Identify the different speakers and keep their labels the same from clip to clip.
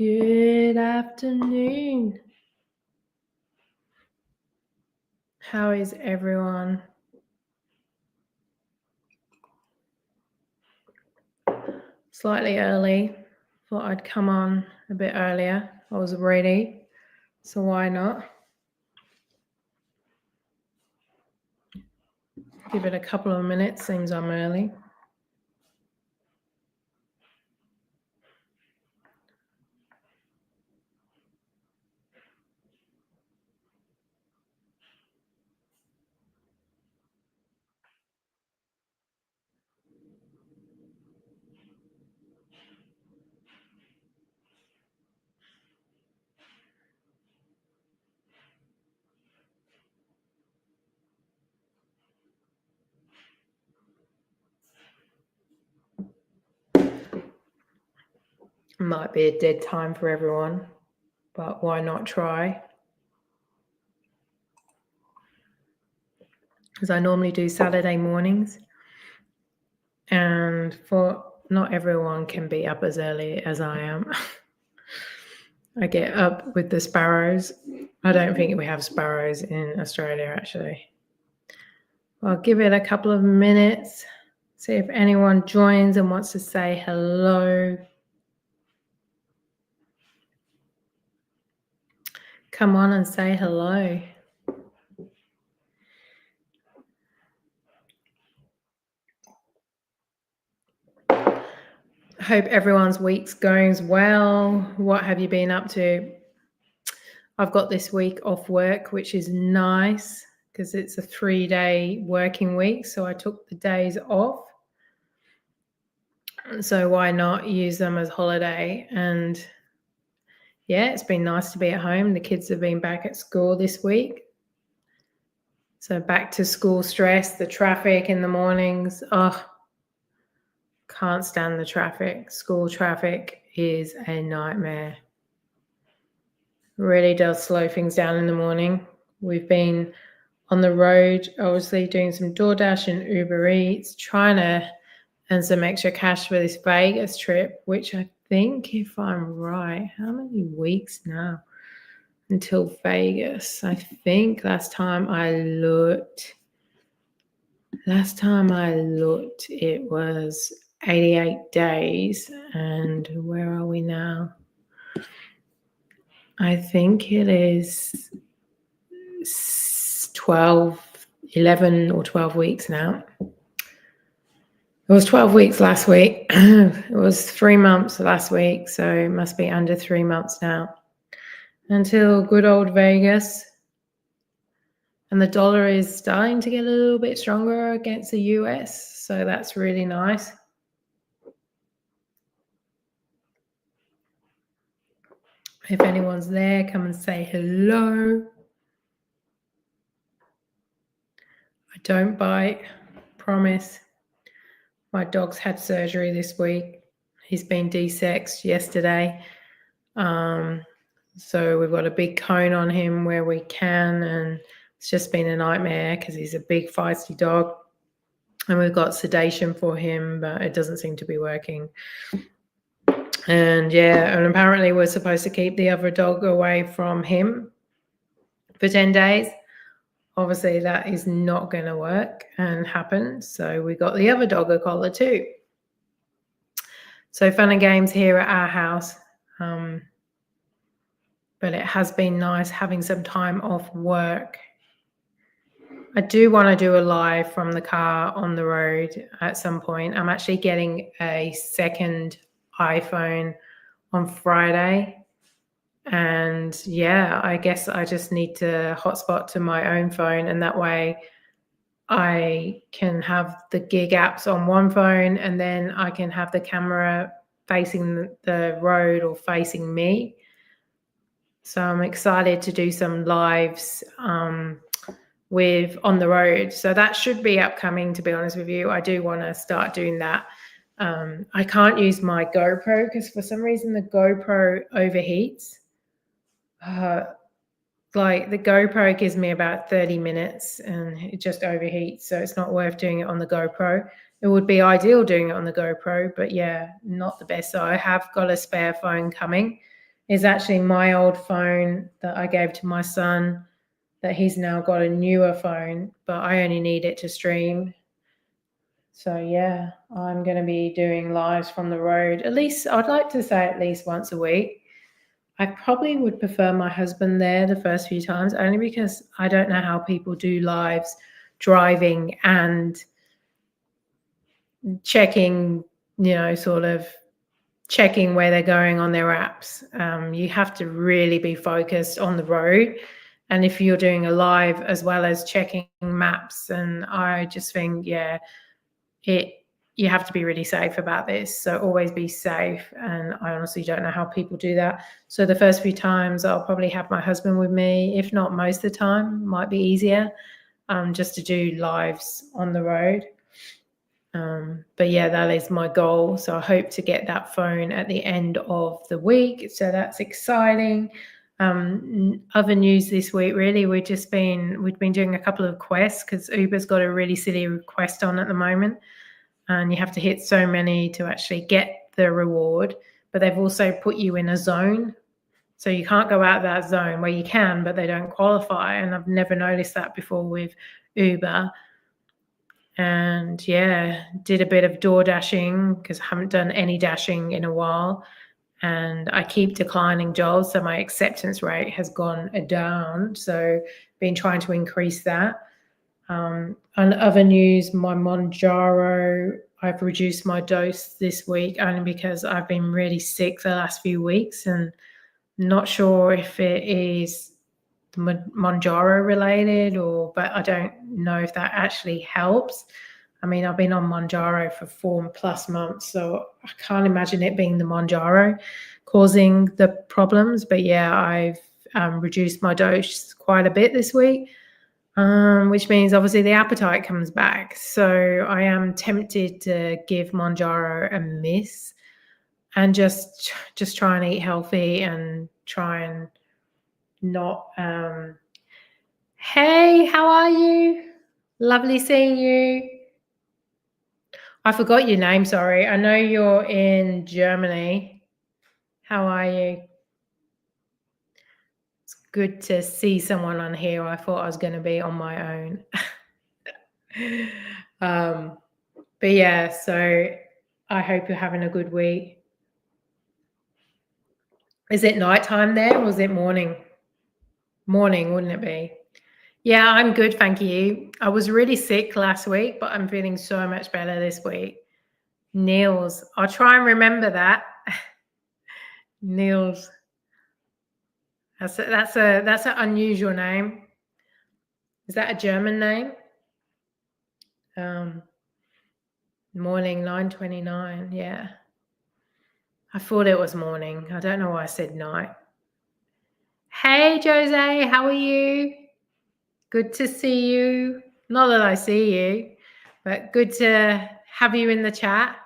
Speaker 1: Good afternoon. How is everyone? Slightly early. Thought I'd come on a bit earlier. I was ready, so why not? Give it a couple of minutes. Seems I'm early. Might be a dead time for everyone, but why not try? Because I normally do Saturday mornings, and for not everyone can be up as early as I am. I get up with the sparrows. I don't think we have sparrows in Australia, actually. I'll give it a couple of minutes, see if anyone joins and wants to say hello. Come on and say hello. Hope everyone's week's going well. What have you been up to? I've got this week off work, which is nice because it's a 3-day working week. So I took the days off. So why not use them as holiday? And yeah, it's been nice to be at home. The kids have been back at school this week. So back to school stress, the traffic in the mornings. Oh, can't stand the traffic. School traffic is a nightmare. Really does slow things down in the morning. We've been on the road, obviously doing some DoorDash and Uber Eats, trying to earn some extra cash for this Vegas trip, which I think, if I'm right, how many weeks now until Vegas? I think last time I looked, it was 88 days. And where are we now? I think it is 11 or 12 weeks now. It was 12 weeks last week. It was 3 months last week, so it must be under 3 months now until good old Vegas. And the dollar is starting to get a little bit stronger against the US, so that's really nice. If anyone's there, come and say hello. I don't bite, promise. My dog's had surgery this week. He's been desexed yesterday. So we've got a big cone on him where we can, and it's just been a nightmare because he's a big feisty dog. And we've got sedation for him, but it doesn't seem to be working. And yeah, and apparently we're supposed to keep the other dog away from him for 10 days. Obviously, that is not going to work and happen. So we got the other dog a collar too. So fun and games here at our house. But it has been nice having some time off work. I do want to do a live from the car on the road at some point. I'm actually getting a second iPhone on Friday. And yeah, I guess I just need to hotspot to my own phone, and that way I can have the gig apps on one phone, and then I can have the camera facing the road or facing me. So I'm excited to do some lives with on the road. So that should be upcoming, to be honest with you. I do want to start doing that. I can't use my GoPro because for some reason the GoPro overheats. Like the GoPro gives me about 30 minutes and it just overheats. So it's not worth doing it on the GoPro. It would be ideal doing it on the GoPro, but yeah, not the best. So I have got a spare phone coming is actually my old phone that I gave to my son, that he's now got a newer phone, but I only need it to stream. So yeah, I'm going to be doing lives from the road. At least, I'd like to say at least once a week. I probably would prefer my husband there the first few times, only because I don't know how people do lives driving and checking, sort of checking where they're going on their apps. You have to really be focused on the road. And if you're doing a live as well as checking maps, and I just think, you have to be really safe about this. So always be safe. And I honestly don't know how people do that. So the first few times I'll probably have my husband with me. If not most of the time, might be easier just to do lives on the road. But yeah, that is my goal. So I hope to get that phone at the end of the week. So that's exciting. Other news this week, really, we've been doing a couple of quests because Uber's got a really silly request on at the moment. And you have to hit so many to actually get the reward. But they've also put you in a zone. So you can't go out of that zone, where you can, but they don't qualify. And I've never noticed that before with Uber. And yeah, did a bit of door dashing because I haven't done any dashing in a while. And I keep declining jobs. So my acceptance rate has gone down. So been trying to increase that. On other news, my Mounjaro, I've reduced my dose this week only because I've been really sick the last few weeks, and not sure if it is Mounjaro related, but I don't know if that actually helps. I mean, I've been on Mounjaro for 4+ months, so I can't imagine it being the Mounjaro causing the problems. But yeah, I've reduced my dose quite a bit this week. Which means obviously the appetite comes back. So I am tempted to give Mounjaro a miss and just try and eat healthy and try and not. Hey, how are you? Lovely seeing you. I forgot your name, sorry. I know you're in Germany. How are you? It's good to see someone on here. I thought I was going to be on my own. But yeah, so I hope you're having a good week. Is it nighttime there, or is it morning? Morning, wouldn't it be? Yeah, I'm good, thank you. I was really sick last week, but I'm feeling so much better this week. Niels, I'll try and remember that. Niels. That's an unusual name. Is that a German name? Morning 9:29. Yeah. I thought it was morning. I don't know why I said night. Hey, Jose, how are you? Good to see you. Not that I see you, but good to have you in the chat.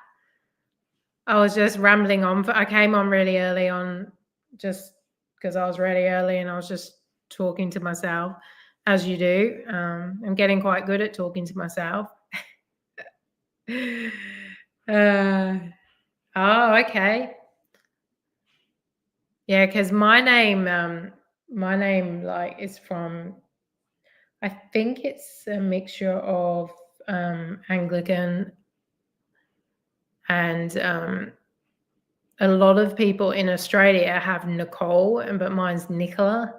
Speaker 1: I was just rambling on. I came on really early on just because I was really early and I was just talking to myself, as you do. I'm getting quite good at talking to myself. Oh, okay. Yeah, because my name like is from, I think it's a mixture of Anglican and a lot of people in Australia have Nicole, but mine's Nicola.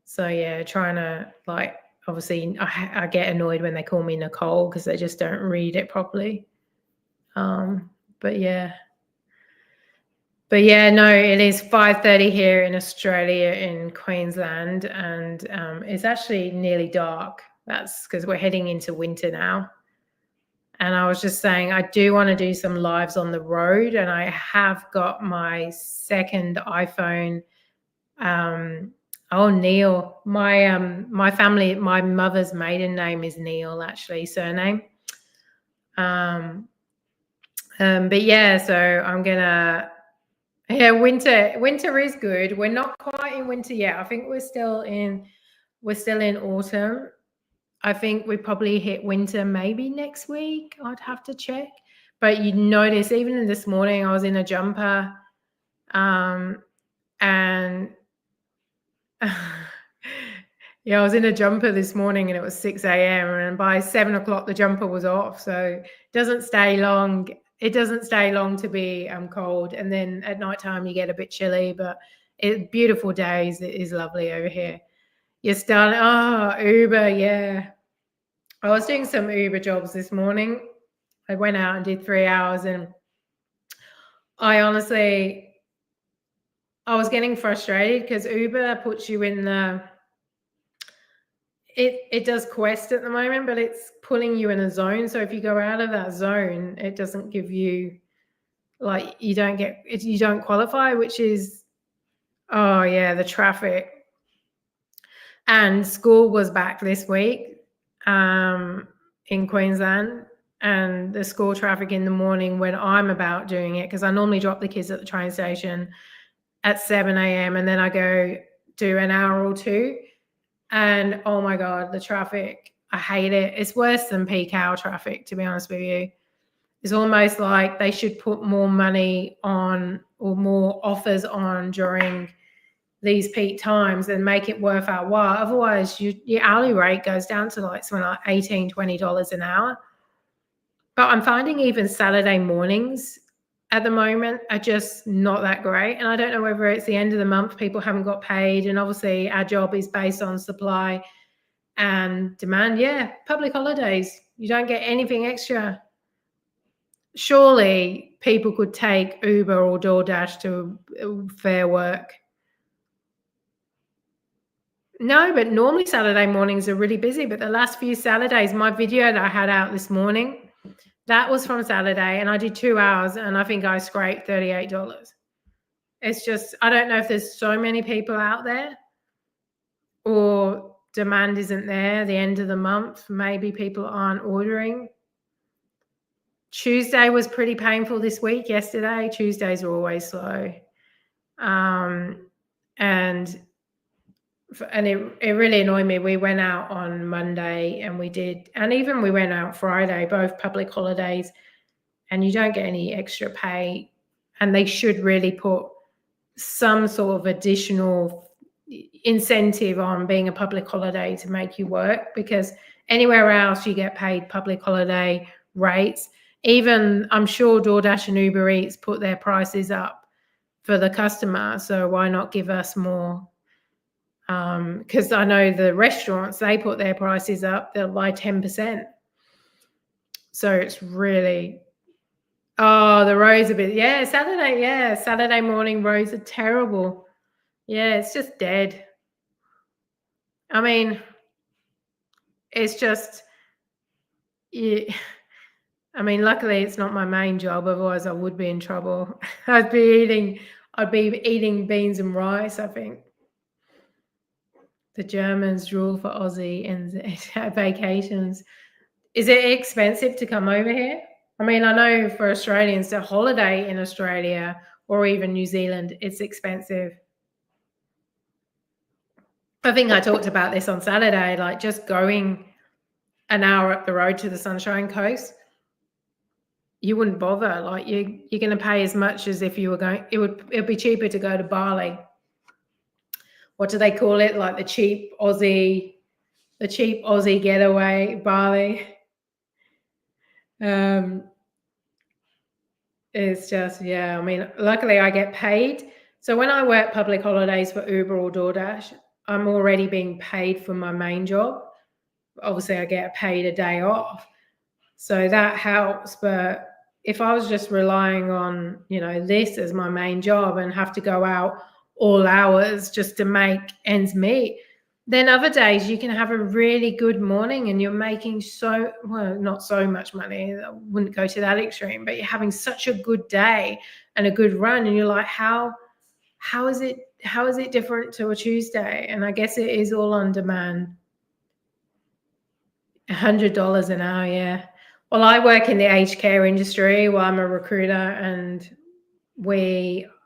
Speaker 1: So yeah, trying to like, obviously I get annoyed when they call me Nicole because they just don't read it properly. But yeah. But yeah, no, it is 5:30 here in Australia, in Queensland, and it's actually nearly dark. That's because we're heading into winter now. And I was just saying, I do want to do some lives on the road, and I have got my second iPhone. Oh, Neil, my family, my mother's maiden name is Neil, actually, surname. But yeah, so I'm gonna. Yeah, winter is good. We're not quite in winter yet. I think we're still in autumn. I think we probably hit winter maybe next week. I'd have to check. But you notice even this morning I was in a jumper. And yeah, I was in a jumper this morning and it was 6 a.m. and by 7 o'clock the jumper was off. So it doesn't stay long. It doesn't stay long to be cold. And then at nighttime you get a bit chilly, but beautiful days. It is lovely over here. You're starting, Uber, yeah. I was doing some Uber jobs this morning. I went out and did 3 hours and I was getting frustrated because Uber puts you in it does Quest at the moment, but it's pulling you in a zone. So if you go out of that zone, it doesn't give you, like, you don't qualify, which is, the traffic. And school was back this week in Queensland, and the school traffic in the morning when I'm about doing it, because I normally drop the kids at the train station at 7 a.m. and then I go do an hour or two. And oh my God, the traffic, I hate it. It's worse than peak hour traffic, to be honest with you. It's almost like they should put more money on or more offers on during these peak times and make it worth our while. Otherwise, your hourly rate goes down to like something like $18, $20 an hour. But I'm finding even Saturday mornings at the moment are just not that great. And I don't know whether it's the end of the month, people haven't got paid. And obviously our job is based on supply and demand. Yeah, public holidays, you don't get anything extra. Surely people could take Uber or DoorDash to Fair Work. No, but normally Saturday mornings are really busy. But the last few Saturdays, my video that I had out this morning, that was from Saturday, and I did 2 hours, and I think I scraped $38. It's just, I don't know if there's so many people out there or demand isn't there, the end of the month, maybe people aren't ordering. Tuesday was pretty painful this week, yesterday. Tuesdays are always slow. And it really annoyed me. We went out on Monday and even we went out Friday, both public holidays, and you don't get any extra pay. And they should really put some sort of additional incentive on being a public holiday to make you work, because anywhere else you get paid public holiday rates. Even I'm sure DoorDash and Uber Eats put their prices up for the customer. So why not give us more? Because I know the restaurants, they put their prices up by 10%. So it's really, the roads a bit, Saturday morning roads are terrible. Yeah, it's just dead. I mean, it's just, luckily it's not my main job, otherwise I would be in trouble. I'd be eating beans and rice, I think. The Germans rule for Aussie and vacations. Is it expensive to come over here? I know for Australians to holiday in Australia or even New Zealand, it's expensive. I think I talked about this on Saturday, like just going an hour up the road to the Sunshine Coast, you wouldn't bother. Like you're going to pay as much as if you were going. It'd be cheaper to go to Bali. What do they call it? Like the cheap Aussie getaway, Bali. It's just, luckily I get paid. So when I work public holidays for Uber or DoorDash, I'm already being paid for my main job. Obviously I get paid a day off. So that helps. But if I was just relying on, this as my main job and have to go out all hours just to make ends meet, then other days you can have a really good morning and you're making not so much money. I wouldn't go to that extreme, but you're having such a good day and a good run. And you're like, how is it different to a Tuesday? And I guess it is all on demand. $100 an hour, yeah. Well, I work in the aged care industry. Well, I'm a recruiter, and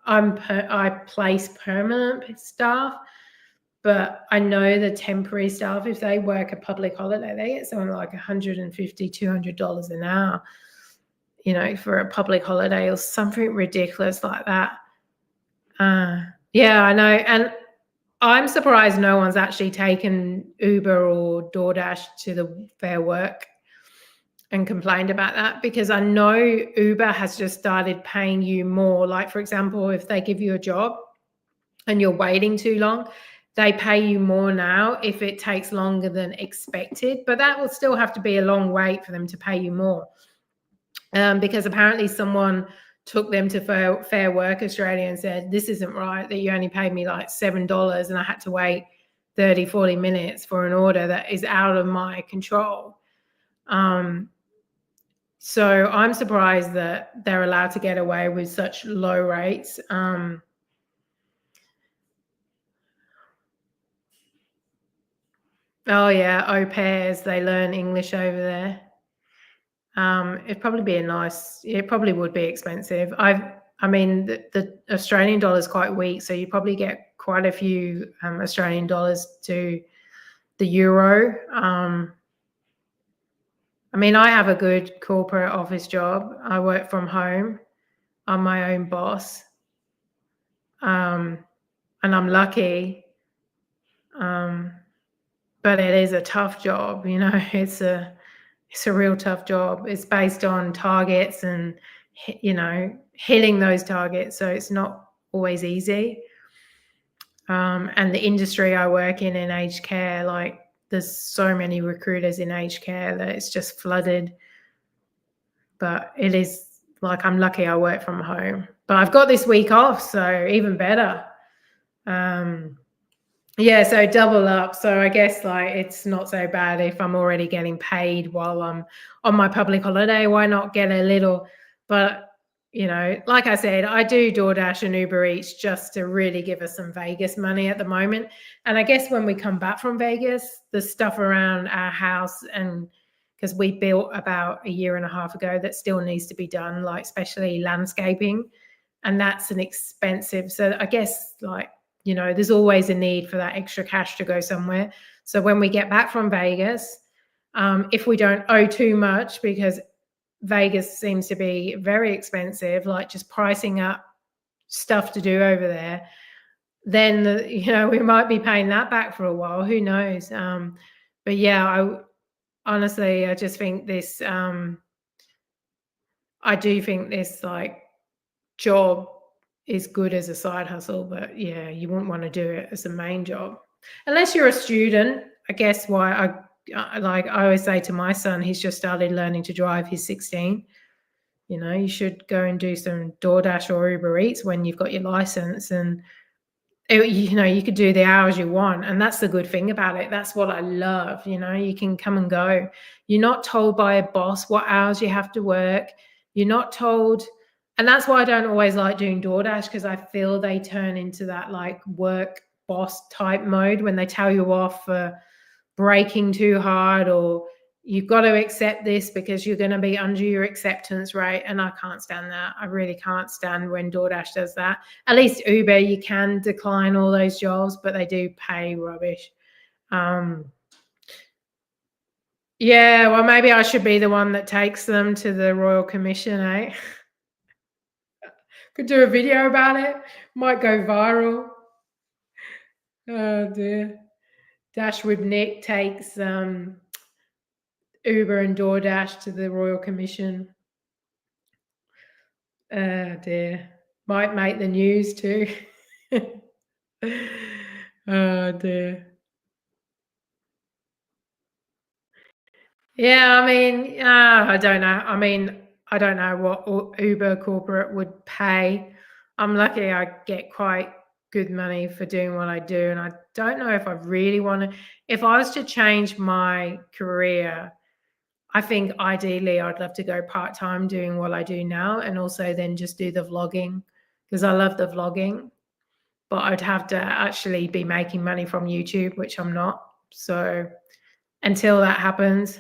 Speaker 1: I place permanent staff, but I know the temporary staff, if they work a public holiday, they get something like $150, $200 an hour, for a public holiday or something ridiculous like that. Yeah, I know. And I'm surprised no one's actually taken Uber or DoorDash to the Fair Work and complained about that, because I know Uber has just started paying you more. Like, for example, if they give you a job and you're waiting too long, they pay you more now if it takes longer than expected. But that will still have to be a long wait for them to pay you more. Because apparently someone took them to Fair Work Australia and said, this isn't right, that you only paid me like $7 and I had to wait 30, 40 minutes for an order that is out of my control. So I'm surprised that they're allowed to get away with such low rates. Oh yeah, au pairs, they learn English over there. It'd probably be it probably would be expensive. I mean, the Australian dollar is quite weak, so you probably get quite a few Australian dollars to the euro. I mean, I have a good corporate office job. I work from home. I'm my own boss. And I'm lucky. But it is a tough job, you know. It's a real tough job. It's based on targets and, you know, hitting those targets. So it's not always easy. And the industry I work in aged care, like there's so many recruiters in aged care that it's just flooded. But it is like, I'm lucky I work from home. But I've got this week off, so even better. Yeah, so double up. So I guess like it's not so bad if I'm already getting paid while I'm on my public holiday. Why not get a little? But you know, like I said, I do DoorDash and Uber Eats just to really give us some Vegas money at the moment. And I guess when we come back from Vegas, the stuff around our house, and because we built about a year and a half ago, that still needs to be done, like especially landscaping, and that's an expensive. So I guess like, you know, there's always a need for that extra cash to go somewhere. So when we get back from Vegas, if we don't owe too much, because Vegas seems to be very expensive, like just pricing up stuff to do over there, then, you know, we might be paying that back for a while. Who knows? But yeah, honestly, I just think this, I do think this like job is good as a side hustle, but yeah, you wouldn't want to do it as a main job unless you're a student. I guess why I always say to my son, he's just started learning to drive. He's 16. You know, you should go and do some DoorDash or Uber Eats when you've got your license, and you know, you could do the hours you want. And that's the good thing about it. That's what I love. You know, you can come and go. You're not told by a boss what hours you have to work. You're not told. And that's why I don't always like doing DoorDash, because I feel they turn into that like work boss type mode when they tell you off for braking too hard, or you've got to accept this because you're going to be under your acceptance rate. And I can't stand that. I really can't stand when DoorDash does that. At least Uber, you can decline all those jobs, but they do pay rubbish. Yeah, well, maybe I should be the one that takes them to the Royal Commission, eh? Could do a video about it. Might go viral. Oh dear. Dash with Nick takes Uber and DoorDash to the Royal Commission. Oh dear. Might make the news too. Oh dear. Yeah, I mean, I don't know. I mean, I don't know what Uber corporate would pay. I'm lucky I get quite good money for doing what I do, and I don't know if I really want to. If I was to change my career, I think ideally I'd love to go part-time doing what I do now, and also then just do the vlogging, because I love the vlogging. But I'd have to actually be making money from YouTube, which I'm not. So until that happens,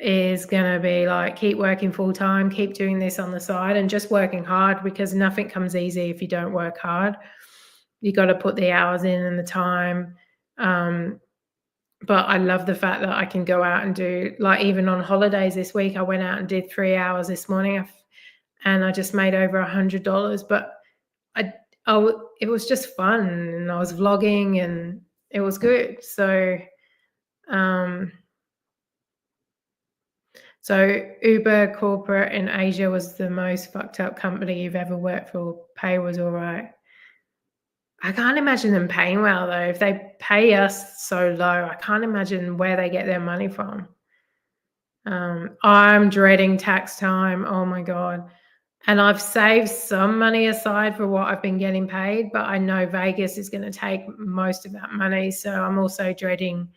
Speaker 1: is going to be like keep working full time, keep doing this on the side, and just working hard, because nothing comes easy if you don't work hard. You got to put the hours in and the time. But I love the fact that I can go out and do, like, even on holidays this week, I went out and did 3 hours this morning, and I just made over $100. But it was just fun, and I was vlogging, and it was good. Um, so Uber corporate in Asia was the most fucked up company you've ever worked for. Pay was all right. I can't imagine them paying well though. If they pay us so low, I can't imagine where they get their money from. I'm dreading tax time. Oh my God. And I've saved some money aside for what I've been getting paid, but I know Vegas is going to take most of that money. So I'm also dreading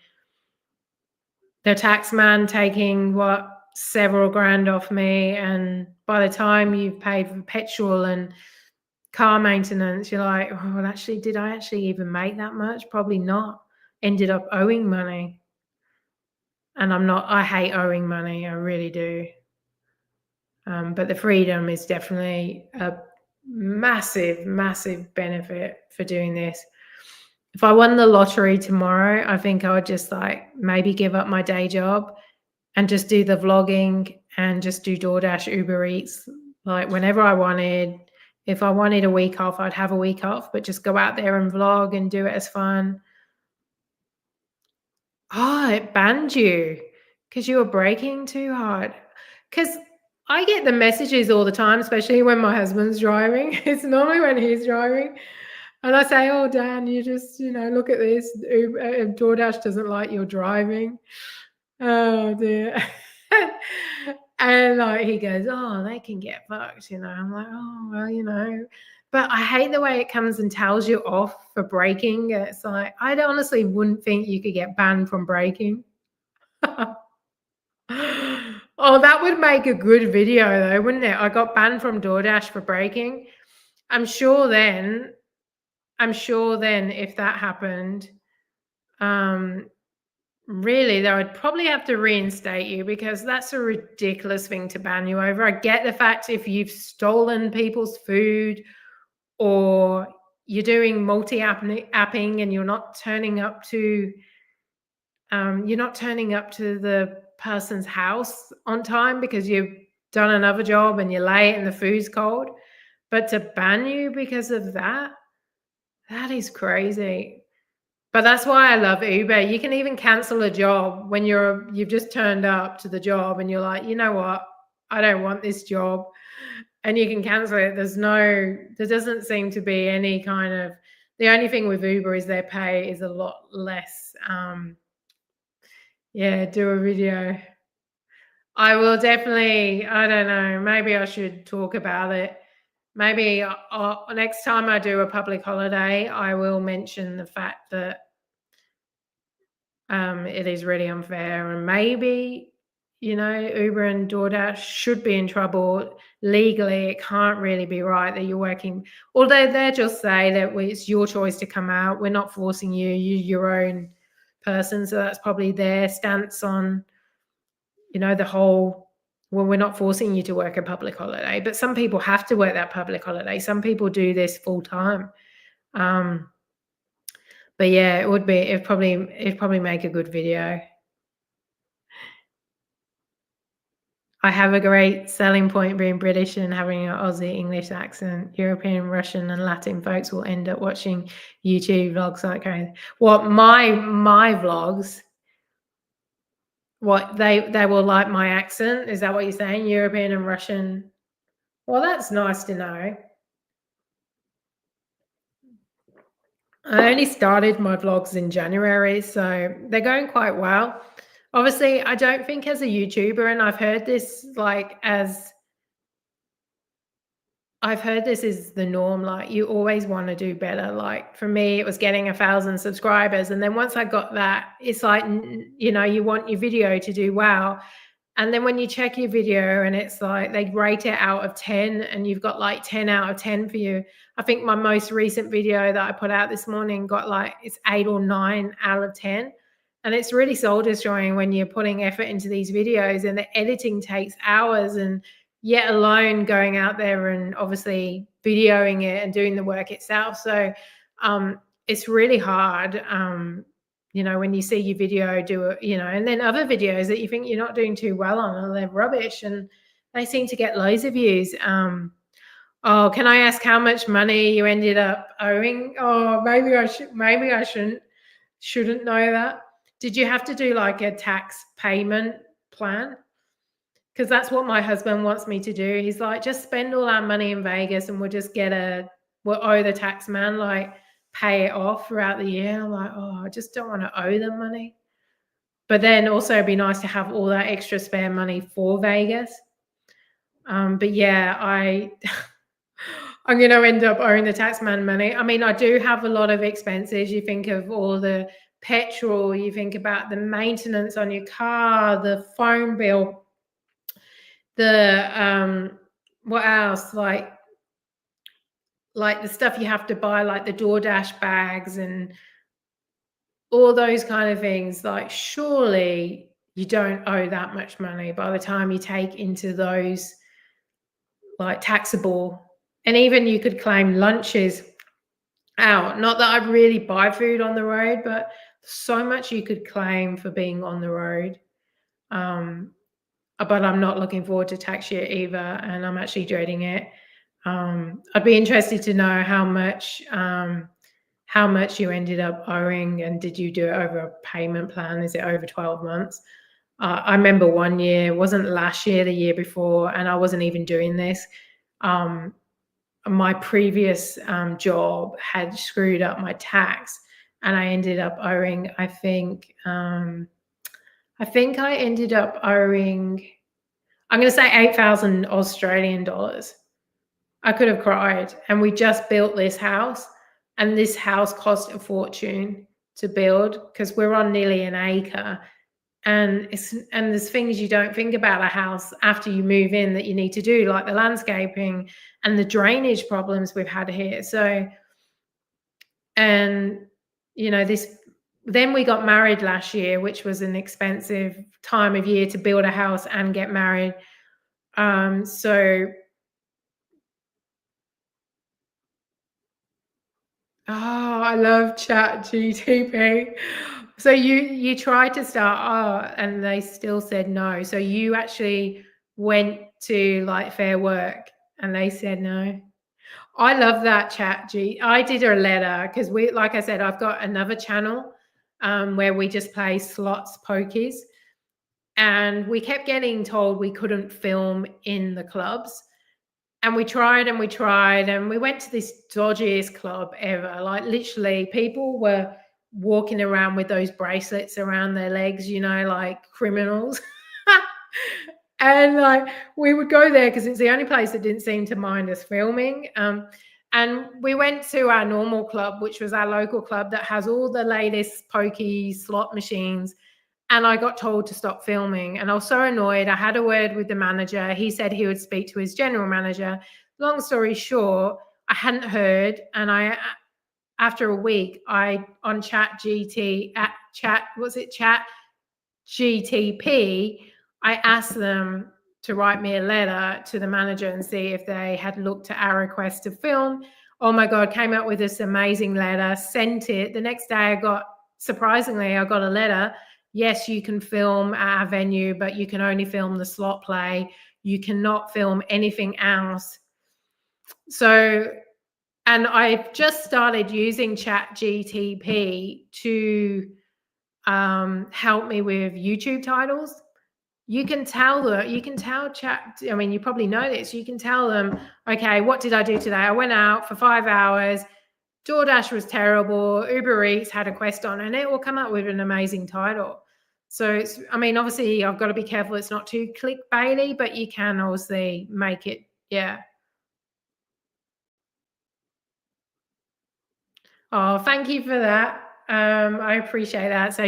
Speaker 1: the tax man taking several grand off me. And by the time you've paid for petrol and car maintenance, you're like, oh, well, actually, did I actually even make that much? Probably not. Ended up owing money. And I hate owing money. I really do. But the freedom is definitely a massive, massive benefit for doing this. If I won the lottery tomorrow, I think I would just maybe give up my day job and just do the vlogging and just do DoorDash, Uber Eats, whenever I wanted. If I wanted a week off, I'd have a week off, but just go out there and vlog and do it as fun. Oh, it banned you because you were braking too hard. Because I get the messages all the time, especially when my husband's driving. It's normally when he's driving. And I say, oh, Dan, you just, look at this. DoorDash doesn't like your driving. Oh, dear. And he goes, oh, they can get fucked, I'm like, oh, well, But I hate the way it comes and tells you off for braking. It's like, I honestly wouldn't think you could get banned from braking. Oh, that would make a good video though, wouldn't it? I got banned from DoorDash for braking. I'm sure then if that happened, really, they would probably have to reinstate you because that's a ridiculous thing to ban you over. I get the fact if you've stolen people's food or you're doing multi-apping and you're not turning up to the person's house on time because you've done another job and you're late and the food's cold. But to ban you because of that is crazy. But that's why I love Uber. You can even cancel a job when you've just turned up to the job and you're like, you know what? I don't want this job. And you can cancel it. There doesn't seem to be any kind of, the only thing with Uber is their pay is a lot less. Yeah, do a video. I will definitely, I don't know, maybe I should talk about it. Maybe next time I do a public holiday, I will mention the fact that it is really unfair, and maybe, Uber and DoorDash should be in trouble legally. It can't really be right that you're working, although they just say that it's your choice to come out. We're not forcing you. You're your own person. So that's probably their stance on, the whole, well, we're not forcing you to work a public holiday, but some people have to work that public holiday. Some people do this full time. But yeah, it'd probably make a good video. I have a great selling point being British and having an Aussie English accent. European, Russian, and Latin folks will end up watching YouTube vlogs like crazy. What my vlogs? What they will like my accent? Is that what you're saying? European and Russian. Well, that's nice to know. I only started my vlogs in January, so they're going quite well. Obviously, I don't think as a YouTuber, and I've heard this is the norm. You always want to do better. For me, it was getting 1,000 subscribers. And then once I got that, it's you want your video to do well. And then when you check your video and it's they rate it out of 10 and you've got 10 out of 10 for you. I think my most recent video that I put out this morning got it's 8 or 9 out of 10. And it's really soul destroying when you're putting effort into these videos and the editing takes hours, and yet alone going out there and obviously videoing it and doing the work itself. So it's really hard, when you see your video do it, and then other videos that you think you're not doing too well on, and they're rubbish and they seem to get loads of views. Oh, can I ask how much money you ended up owing? Oh, maybe I should. Maybe I shouldn't know that. Did you have to do like a tax payment plan? Because that's what my husband wants me to do. He's like, just spend all our money in Vegas and we'll owe the tax man, like pay it off throughout the year. I'm like, oh, I just don't want to owe them money. But then also it'd be nice to have all that extra spare money for Vegas. But yeah, I'm going to end up owing the taxman money. I mean, I do have a lot of expenses. You think of all the petrol, you think about the maintenance on your car, the phone bill, the what else? Like the stuff you have to buy, like the DoorDash bags and all those kind of things. Like, surely you don't owe that much money by the time you take into those like taxable. And even you could claim lunches out. Not that I really buy food on the road, but so much you could claim for being on the road. But I'm not looking forward to tax year either, and I'm actually dreading it. I'd be interested to know how much you ended up owing, and did you do it over a payment plan? Is it over 12 months? I remember one year, it wasn't last year, the year before, and I wasn't even doing this. My previous job had screwed up my tax, and I ended up owing, I think I ended up owing, I'm going to say 8,000 Australian dollars. I could have cried. And we just built this house, and this house cost a fortune to build because we're on nearly an acre. And there's things you don't think about a house after you move in that you need to do, like the landscaping and the drainage problems we've had here. So, and then we got married last year, which was an expensive time of year to build a house and get married. I love ChatGTP. So you tried to start and they still said no. So you actually went to like Fair Work and they said no. I love that I did a letter because like I said, I've got another channel where we just play slots pokies, and we kept getting told we couldn't film in the clubs. And we tried and we tried, and we went to this dodgiest club ever. Like, literally, people were walking around with those bracelets around their legs, like criminals. And like, we would go there because it's the only place that didn't seem to mind us filming. And we went to our normal club, which was our local club that has all the latest pokey slot machines. And I got told to stop filming, and I was so annoyed. I had a word with the manager. He said he would speak to his general manager. Long story short, I hadn't heard, and after a week, on Chat GTP, I asked them to write me a letter to the manager and see if they had looked at our request to film. Oh my God, came up with this amazing letter, sent it. The next day surprisingly, I got a letter. Yes, you can film at our venue, but you can only film the slot play. You cannot film anything else. So, and I've just started using ChatGTP to help me with YouTube titles. You can tell Chat, I mean, you probably know this, you can tell them, okay, what did I do today? I went out for 5 hours. DoorDash was terrible. Uber Eats had a quest on, and it will come up with an amazing title. So obviously I've got to be careful it's not too clickbaity, but you can obviously make it, yeah. Oh, thank you for that. I appreciate that. So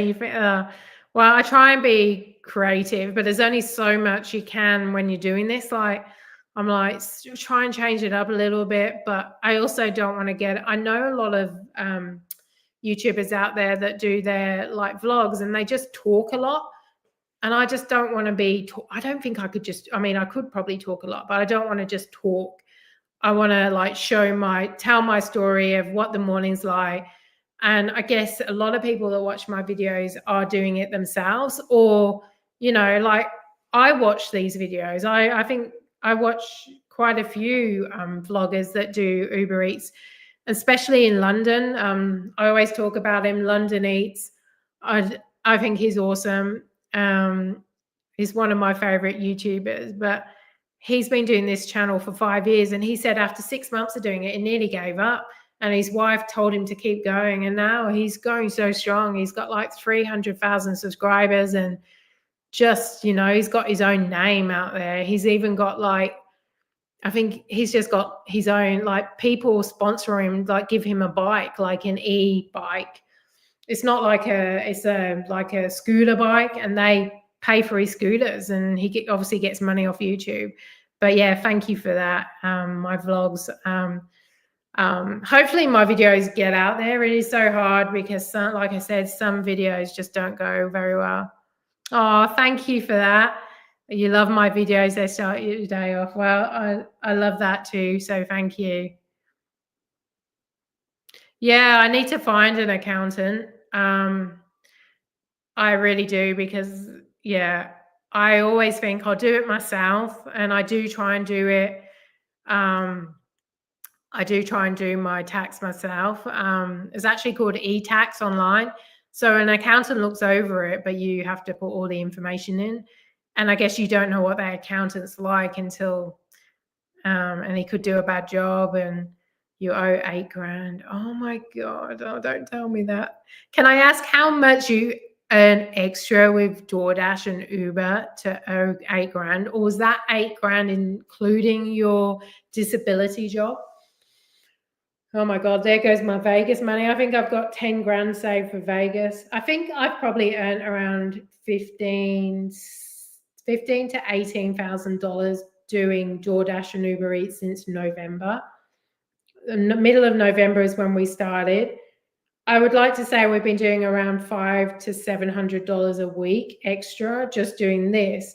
Speaker 1: well, I try and be creative, but there's only so much you can when you're doing this. Like, I'm like, try and change it up a little bit, but I also don't want to I know a lot of YouTubers out there that do their like vlogs, and they just talk a lot. And I just don't want to I don't think I could I could probably talk a lot, but I don't want to just talk. I want to like tell my story of what the morning's like. And I guess a lot of people that watch my videos are doing it themselves, or, like, I watch these videos. I think I watch quite a few vloggers that do Uber Eats, especially in London. I always talk about him, London Eats. I think he's awesome. He's one of my favorite YouTubers, but he's been doing this channel for 5 years, and he said after 6 months of doing it, he nearly gave up. And his wife told him to keep going, and now he's going so strong. He's got like 300,000 subscribers, and just, he's got his own name out there. He's even got like, I think he's just got his own, like, people sponsor him, like give him a bike, like an e-bike. It's not like it's like a scooter bike, and they pay for his scooters, and he obviously gets money off YouTube. But yeah, thank you for that. My vlogs, hopefully my videos get out there. It is so hard because like I said, some videos just don't go very well. Oh, thank you for that. You love my videos. They start your day off. Well, I love that too. So thank you. Yeah, I need to find an accountant. I really do, because yeah, I always think I'll do it myself, and I do try and do it. I do try and do my tax myself. It's actually called eTax online. So an accountant looks over it, but you have to put all the information in. And I guess you don't know what that accountant's like until, and he could do a bad job and you owe $8,000. Oh my God. Oh, don't tell me that. Can I ask how much you earn extra with DoorDash and Uber to owe $8,000? Or was that $8,000 including your disability job? Oh my God, there goes my Vegas money. I think I've got 10 grand saved for Vegas. I think I've probably earned around $15,000 to $18,000 doing DoorDash and Uber Eats since November. The middle of November is when we started. I would like to say we've been doing around $500 to $700 a week extra just doing this.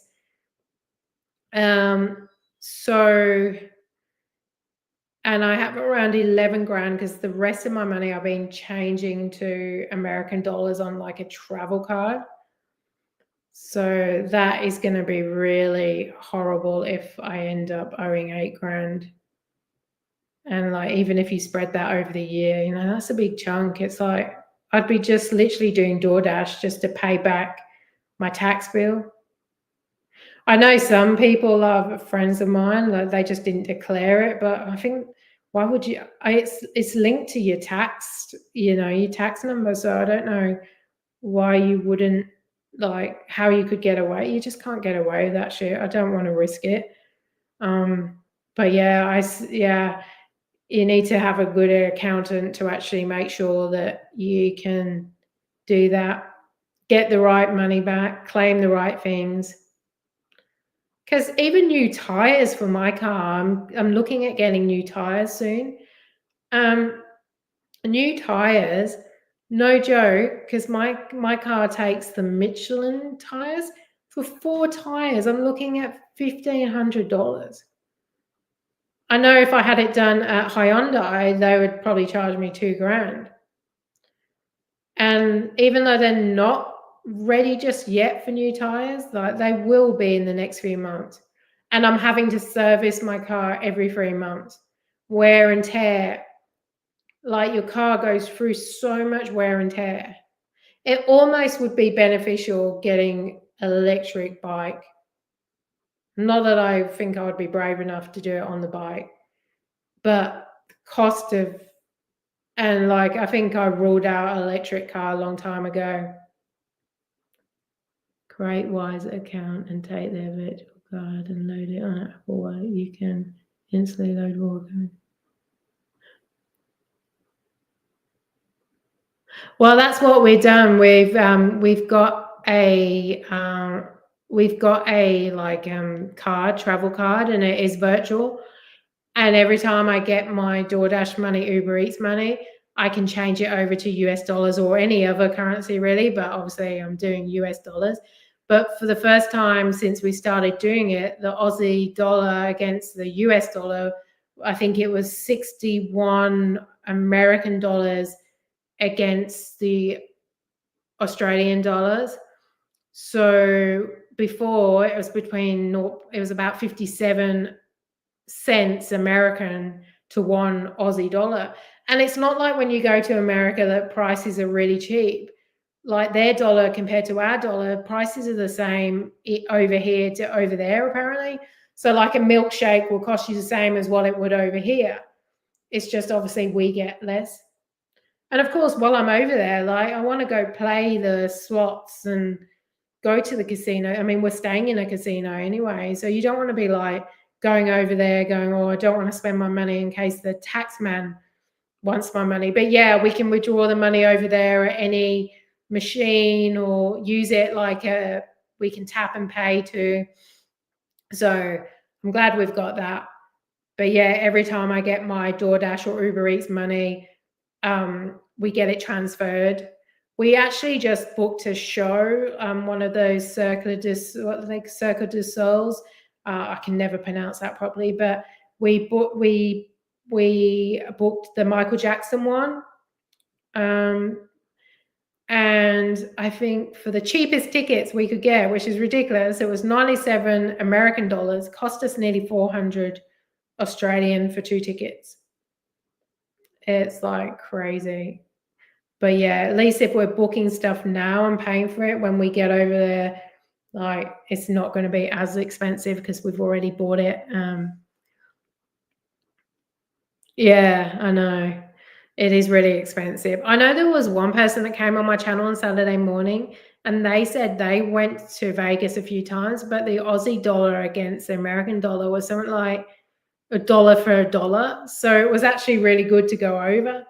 Speaker 1: And I have around 11 grand because the rest of my money I've been changing to American dollars on like a travel card. So that is going to be really horrible if I end up owing $8,000. And like, even if you spread that over the year, that's a big chunk. It's like, I'd be just literally doing DoorDash just to pay back my tax bill. I know some people are friends of mine, like they just didn't declare it, but I think, why would you? It's linked to your tax, your tax number. So I don't know why you wouldn't, like, how you could get away. You just can't get away with that shit. I don't want to risk it. But yeah, you need to have a good accountant to actually make sure that you can do that, get the right money back, claim the right things. Because even new tires for my car, I'm looking at getting new tires soon. New tires, no joke, because my car takes the Michelin tires. For 4 tires, I'm looking at $1,500. I know if I had it done at Hyundai, they would probably charge me $2,000. And even though they're not ready just yet for new tires, like they will be in the next few months. And I'm having to service my car every 3 months. Wear and tear. Like, your car goes through so much wear and tear. It almost would be beneficial getting an electric bike. Not that I think I would be brave enough to do it on the bike, but cost of, and like, I think I ruled out an electric car a long time ago. Create Wise account and take their virtual card and load it on Apple Wallet. You can instantly load Walker. Well, that's what we've done. We've got a card, travel card, and it is virtual. And every time I get my DoorDash money, Uber Eats money, I can change it over to US dollars or any other currency really, but obviously I'm doing US dollars. But for the first time since we started doing it, the Aussie dollar against the US dollar, I think it was 61 American dollars against the Australian dollars. So before it was about 57 cents American to one Aussie dollar. And it's not like when you go to America that prices are really cheap. Like their dollar compared to our dollar, prices are the same over here to over there, apparently. So, like a milkshake will cost you the same as what it would over here. It's just obviously we get less. And of course, while I'm over there, like I want to go play the slots and go to the casino. I mean, we're staying in a casino anyway, so you don't want to be like going over there going, oh, I don't want to spend my money in case the tax man wants my money. But yeah, we can withdraw the money over there at any machine or use it like we can tap and pay to. So I'm glad we've got that. But yeah, every time I get my DoorDash or Uber Eats money, we get it transferred. We actually just booked a show, one of those Cirque du Soleils. I can never pronounce that properly, but we booked the Michael Jackson one. And I think for the cheapest tickets we could get, which is ridiculous, it was 97 American dollars, cost us nearly 400 Australian for 2 tickets. It's like crazy. But yeah, at least if we're booking stuff now and paying for it when we get over there, like it's not going to be as expensive because we've already bought it. Yeah, I know. It is really expensive. I know there was one person that came on my channel on Saturday morning and they said they went to Vegas a few times, but the Aussie dollar against the American dollar was something like $1 for $1. So it was actually really good to go over.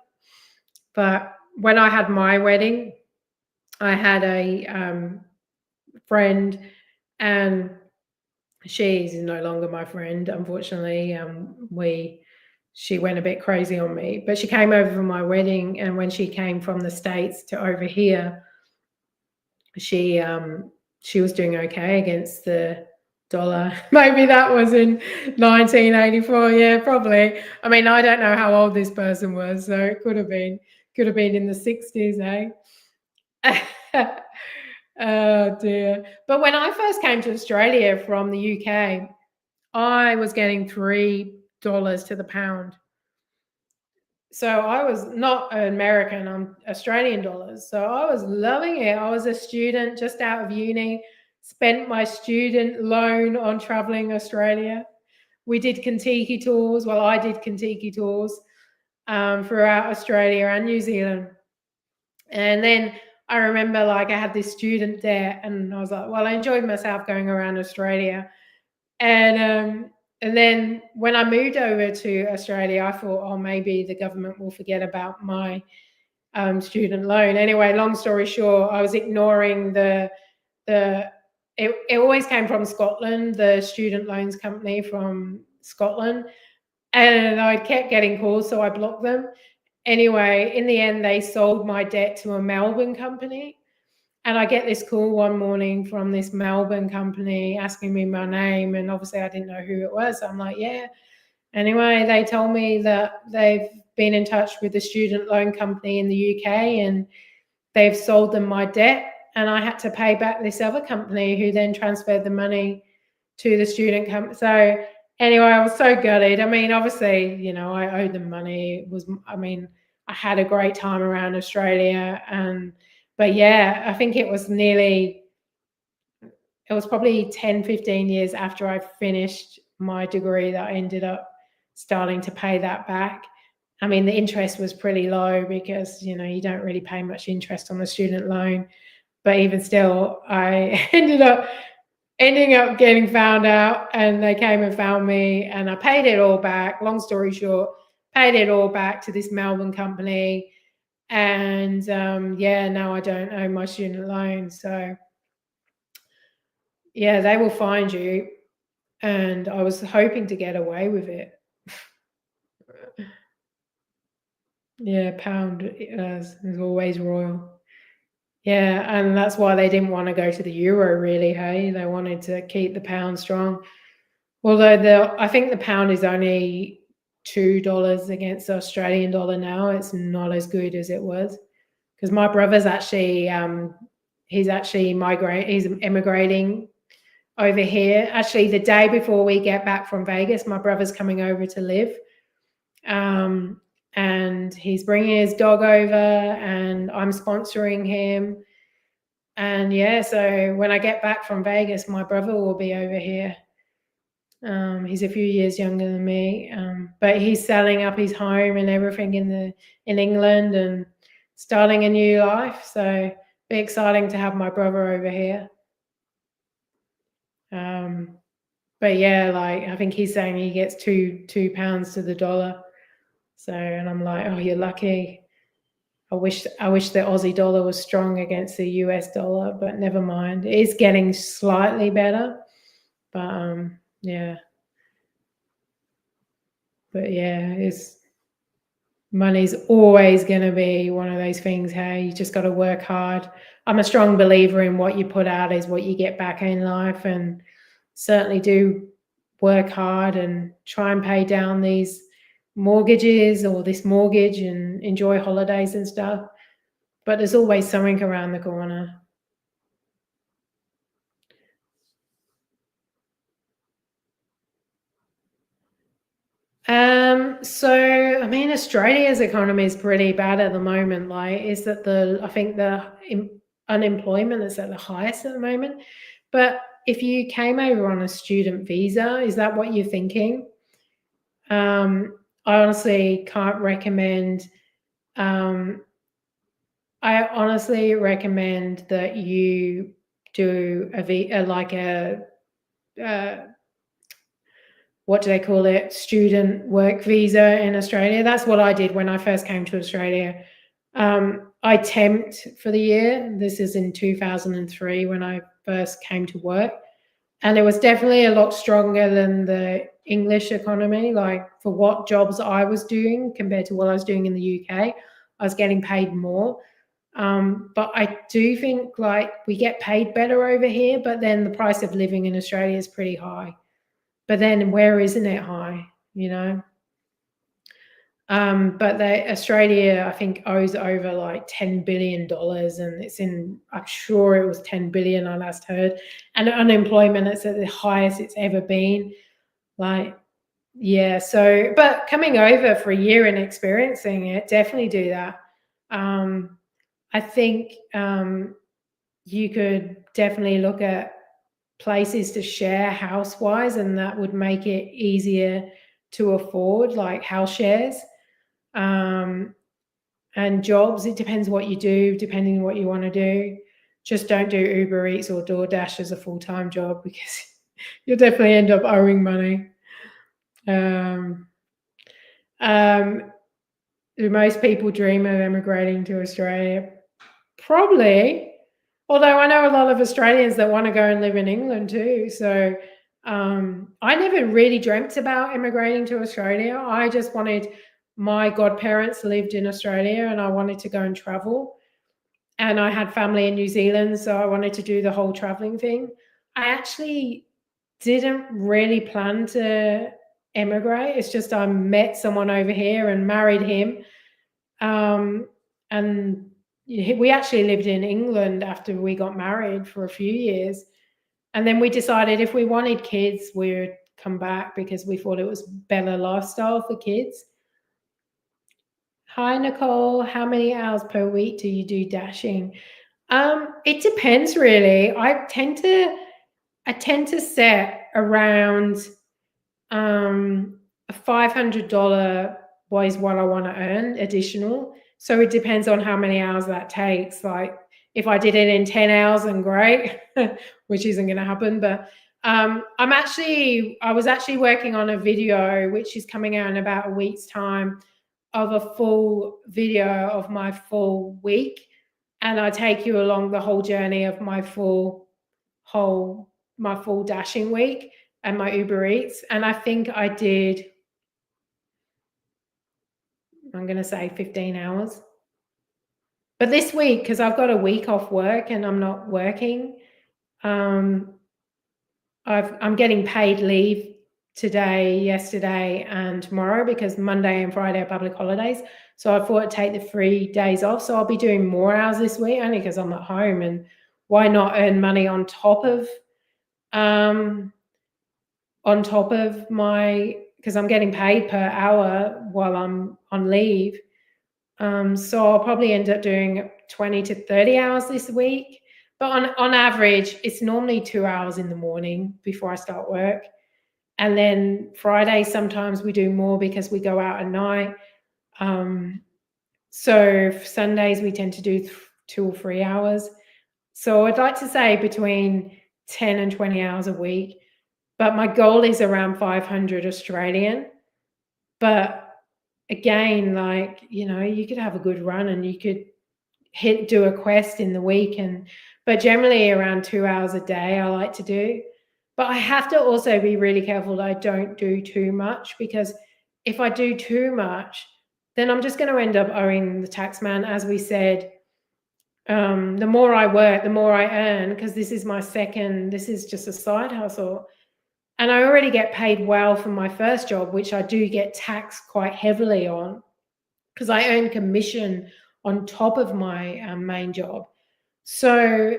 Speaker 1: But when I had my wedding, I had a friend, and she's no longer my friend, unfortunately. She went a bit crazy on me, but she came over for my wedding, and when she came from the States to over here, she was doing okay against the dollar. Maybe that was in 1984. Yeah, probably. I mean, I don't know how old this person was, so it could have been in the 60s, eh? Oh dear. But when I first came to Australia from the UK, I was getting $3 to the pound. So I was not American, I'm Australian dollars. So I was loving it. I was a student just out of uni, spent my student loan on traveling Australia. We did Kentucky tours. Well, I did Kentucky tours throughout Australia and New Zealand. And then I remember like I had this student there and I was like, well, I enjoyed myself going around Australia. And then when I moved over to Australia, I thought, oh, maybe the government will forget about my student loan. Anyway, long story short, I was ignoring it always came from Scotland, the student loans company from Scotland. And I kept getting calls, so I blocked them. Anyway, in the end, they sold my debt to a Melbourne company. And I get this call one morning from this Melbourne company asking me my name. And obviously, I didn't know who it was. So I'm like, yeah. Anyway, they told me that they've been in touch with the student loan company in the UK and they've sold them my debt. And I had to pay back this other company who then transferred the money to the student company. So anyway, I was so gutted. I mean, obviously, you know, I owed them money. I had a great time around Australia. But yeah, I think it was probably 10, 15 years after I finished my degree that I ended up starting to pay that back. I mean, the interest was pretty low because, you know, you don't really pay much interest on the student loan. But even still, I ending up getting found out and they came and found me and I paid it all back. Long story short, paid it all back to this Melbourne company. And now I don't owe my student loan. So yeah, they will find you. And I was hoping to get away with it. Yeah, pound is always royal. Yeah, and that's why they didn't want to go to the euro, really. Hey, they wanted to keep the pound strong. Although I think the pound is only $2 against the Australian dollar now. It's not as good as it was because my brother's actually he's immigrating over here. Actually, the day before we get back from Vegas, my brother's coming over to live. And he's bringing his dog over and I'm sponsoring him. And yeah, so when I get back from Vegas, my brother will be over here. He's a few years younger than me, but he's selling up his home and everything in England and starting a new life. So be exciting to have my brother over here. But yeah, like I think he's saying he gets two pounds to the dollar. So, and I'm like, oh, you're lucky. I wish the Aussie dollar was strong against the US dollar, but never mind. It is getting slightly better, but yeah. But yeah, money's always going to be one of those things. Hey, you just got to work hard. I'm a strong believer in what you put out is what you get back in life, and certainly do work hard and try and pay down these mortgages or this mortgage and enjoy holidays and stuff. But there's always something around the corner. So I mean, Australia's economy is pretty bad at the moment. Like, I think the unemployment is at the highest at the moment. But if you came over on a student visa, is that what you're thinking? I honestly can't recommend. I honestly recommend that you do what do they call it? Student work visa in Australia. That's what I did when I first came to Australia. I temped for the year. This is in 2003 when I first came to work. And it was definitely a lot stronger than the English economy. Like for what jobs I was doing compared to what I was doing in the UK, I was getting paid more. But I do think like we get paid better over here, but then the price of living in Australia is pretty high. But then where isn't it high, you know? But Australia, I think, owes over like $10 billion, and I'm sure it was 10 billion I last heard. And unemployment is at the highest it's ever been. Like, yeah, so, but coming over for a year and experiencing it, definitely do that. I think you could definitely look at places to share house-wise, and that would make it easier to afford, like house shares. And jobs, it depends what you do, depending on what you want to do. Just don't do Uber Eats or DoorDash as a full-time job because you'll definitely end up owing money. Do most people dream of emigrating to Australia? Probably. Although I know a lot of Australians that want to go and live in England too. So I never really dreamt about immigrating to Australia. I just wanted, my godparents lived in Australia and I wanted to go and travel. And I had family in New Zealand, so I wanted to do the whole traveling thing. I actually didn't really plan to emigrate. It's just I met someone over here and married him. And we actually lived in England after we got married for a few years. And then we decided if we wanted kids, we would come back because we thought it was better lifestyle for kids. Hi, Nicole. How many hours per week do you do dashing? It depends really. I tend to set around a $500 was what I want to earn additional. So it depends on how many hours that takes. Like if I did it in 10 hours, then great, which isn't going to happen. But I was actually working on a video, which is coming out in about a week's time, of a full video of my full week. And I take you along the whole journey of my full dashing week and my Uber Eats. And I think I did, I'm going to say 15 hours. But this week, because I've got a week off work and I'm not working, I'm getting paid leave today, yesterday, and tomorrow because Monday and Friday are public holidays. So I thought I'd take the 3 days off. So I'll be doing more hours this week only because I'm at home, and why not earn money on top of on top of because I'm getting paid per hour while I'm on leave. So I'll probably end up doing 20 to 30 hours this week. But on average, it's normally 2 hours in the morning before I start work. And then Friday, sometimes we do more because we go out at night. So Sundays, we tend to do 2 or 3 hours. So I'd like to say between 10 and 20 hours a week. But my goal is around 500 Australian. But again, like, you could have a good run and you could do a quest in the week, but generally around 2 hours a day I like to do. But I have to also be really careful that I don't do too much, because if I do too much, then I'm just going to end up owing the tax man. As we said, the more I work, the more I earn, because this is just a side hustle. And I already get paid well for my first job, which I do get taxed quite heavily on, because I earn commission on top of my main job. So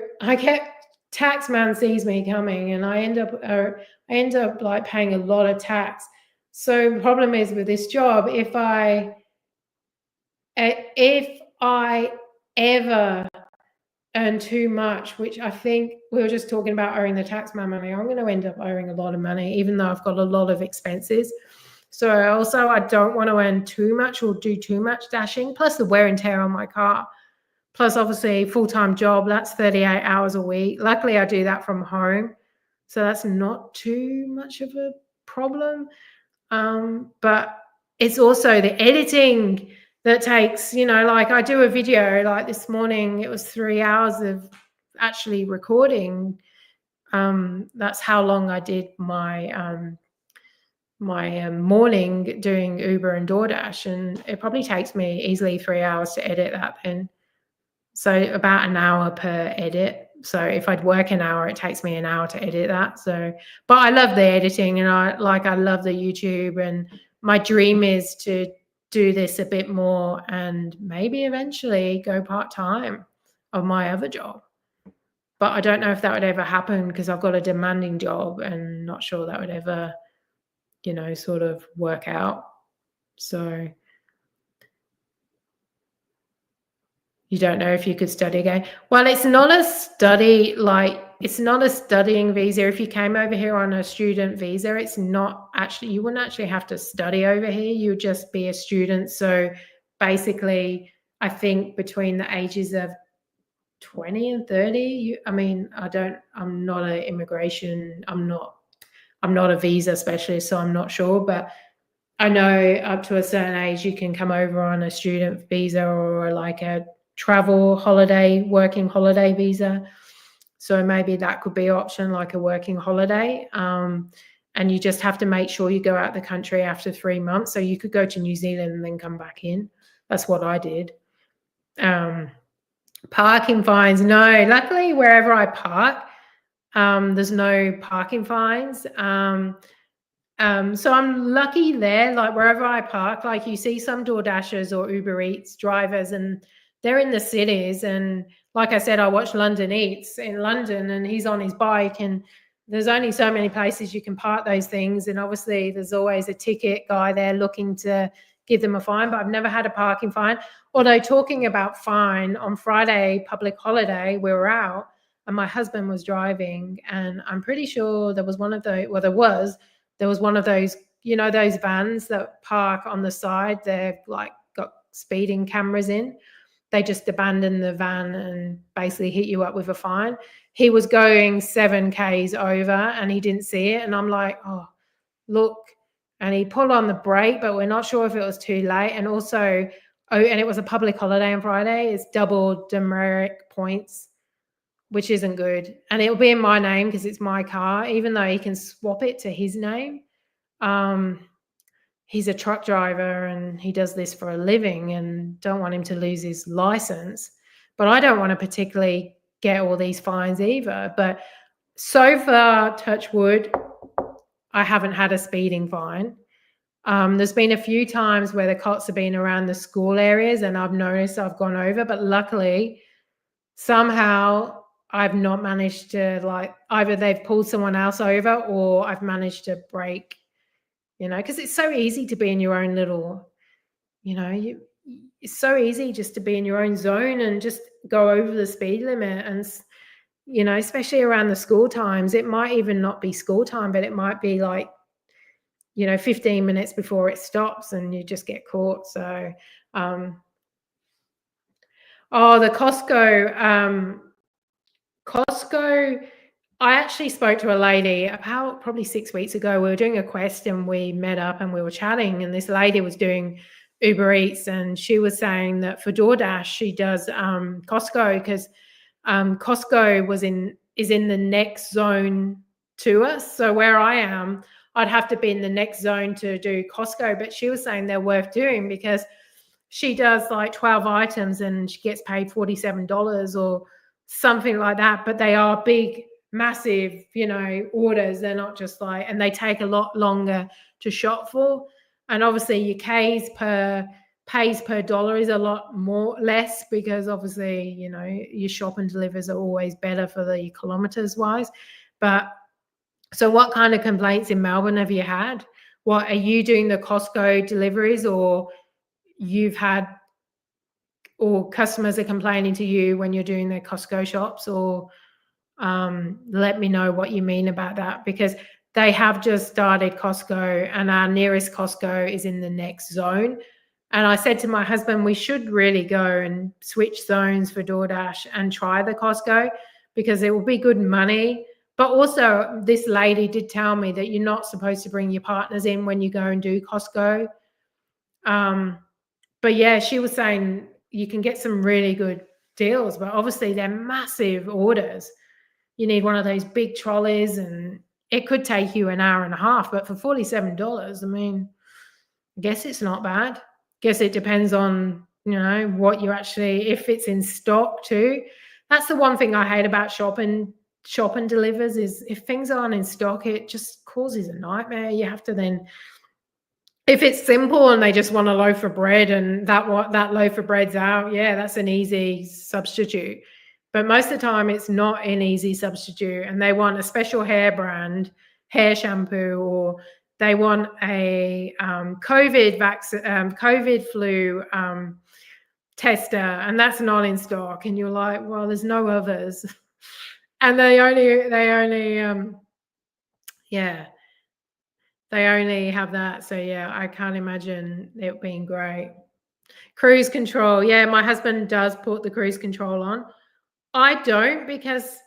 Speaker 1: tax man sees me coming, and I end up like paying a lot of tax. So the problem is with this job, if I ever earn too much, which I think we were just talking about owing the tax man money, I'm going to end up owing a lot of money, even though I've got a lot of expenses. So also I don't want to earn too much or do too much dashing, plus the wear and tear on my car. Plus, obviously, full-time job, that's 38 hours a week. Luckily, I do that from home, so that's not too much of a problem. But it's also the editing that takes, like I do a video, like this morning, it was 3 hours of actually recording. That's how long I did my morning doing Uber and DoorDash, and it probably takes me easily 3 hours to edit that then. So about an hour per edit. So if I'd work an hour, it takes me an hour to edit that. So, but I love the editing, and I love the YouTube, and my dream is to do this a bit more and maybe eventually go part-time of my other job. But I don't know if that would ever happen, because I've got a demanding job and not sure that would ever, sort of work out. So you don't know if you could study again. Well, it's not a studying visa. If you came over here on a student visa, it's not actually, you wouldn't actually have to study over here. You would just be a student. So basically, I think between the ages of 20 and 30, I'm not an immigration, I'm not a visa specialist, so I'm not sure, but I know up to a certain age, you can come over on a student visa or like a travel holiday, working holiday visa. So maybe that could be an option, like a working holiday. And you just have to make sure you go out the country after 3 months. So you could go to New Zealand and then come back in. That's what I did. Parking fines, no. Luckily, wherever I park, there's no parking fines. So I'm lucky there, like wherever I park, like you see some DoorDashers or Uber Eats drivers, and they're in the cities. And like I said, I watch London Eats in London, and he's on his bike, and there's only so many places you can park those things. And obviously there's always a ticket guy there looking to give them a fine, but I've never had a parking fine. Although talking about fine, on Friday, public holiday, we were out and my husband was driving, and I'm pretty sure there was one of those, there was one of those, those vans that park on the side. They've like got speeding cameras in. They just abandon the van and basically hit you up with a fine. He was going 7 Ks over and he didn't see it. And I'm like, oh, look. And he pulled on the brake, but we're not sure if it was too late. And also, and it was a public holiday on Friday. It's double demerit points, which isn't good. And it'll be in my name because it's my car, even though he can swap it to his name. He's a truck driver and he does this for a living, and don't want him to lose his license. But I don't want to particularly get all these fines either. But so far, touch wood, I haven't had a speeding fine. There's been a few times where the cops have been around the school areas and I've noticed I've gone over, but luckily somehow I've not managed to, like, either they've pulled someone else over or I've managed to brake, because it's so easy to be in your own little, it's so easy just to be in your own zone and just go over the speed limit. And, especially around the school times, it might even not be school time, but it might be like, 15 minutes before it stops and you just get caught. So, the Costco, I actually spoke to a lady about probably 6 weeks ago. We were doing a quest and we met up and we were chatting, and this lady was doing Uber Eats, and she was saying that for DoorDash, she does Costco because Costco is in the next zone to us. So where I am, I'd have to be in the next zone to do Costco. But she was saying they're worth doing because she does like 12 items and she gets paid $47 or something like that. But they are big, massive, orders. They're not just like, and they take a lot longer to shop for. And obviously your pays per dollar is a lot less because obviously, your shop and delivers are always better for the kilometers wise. But so what kind of complaints in Melbourne have you had? What are you doing, the Costco deliveries, or customers are complaining to you when you're doing their Costco shops? Or let me know what you mean about that, because they have just started Costco and our nearest Costco is in the next zone. And I said to my husband, we should really go and switch zones for DoorDash and try the Costco, because it will be good money. But also this lady did tell me that you're not supposed to bring your partners in when you go and do Costco. But yeah, she was saying you can get some really good deals, but obviously they're massive orders. You need one of those big trolleys and it could take you an hour and a half, but for $47, I mean, I guess it's not bad. Guess it depends on, what you actually, if it's in stock too. That's the one thing I hate about shop and delivers is if things aren't in stock, it just causes a nightmare. You have to then, if it's simple and they just want a loaf of bread and that loaf of bread's out, yeah, that's an easy substitute. But most of the time it's not an easy substitute, and they want a special hair shampoo, or they want a COVID flu tester, and that's not in stock. And you're like, well, there's no others. And they only have that. So yeah, I can't imagine it being great. Cruise control. Yeah, my husband does put the cruise control on. I don't, because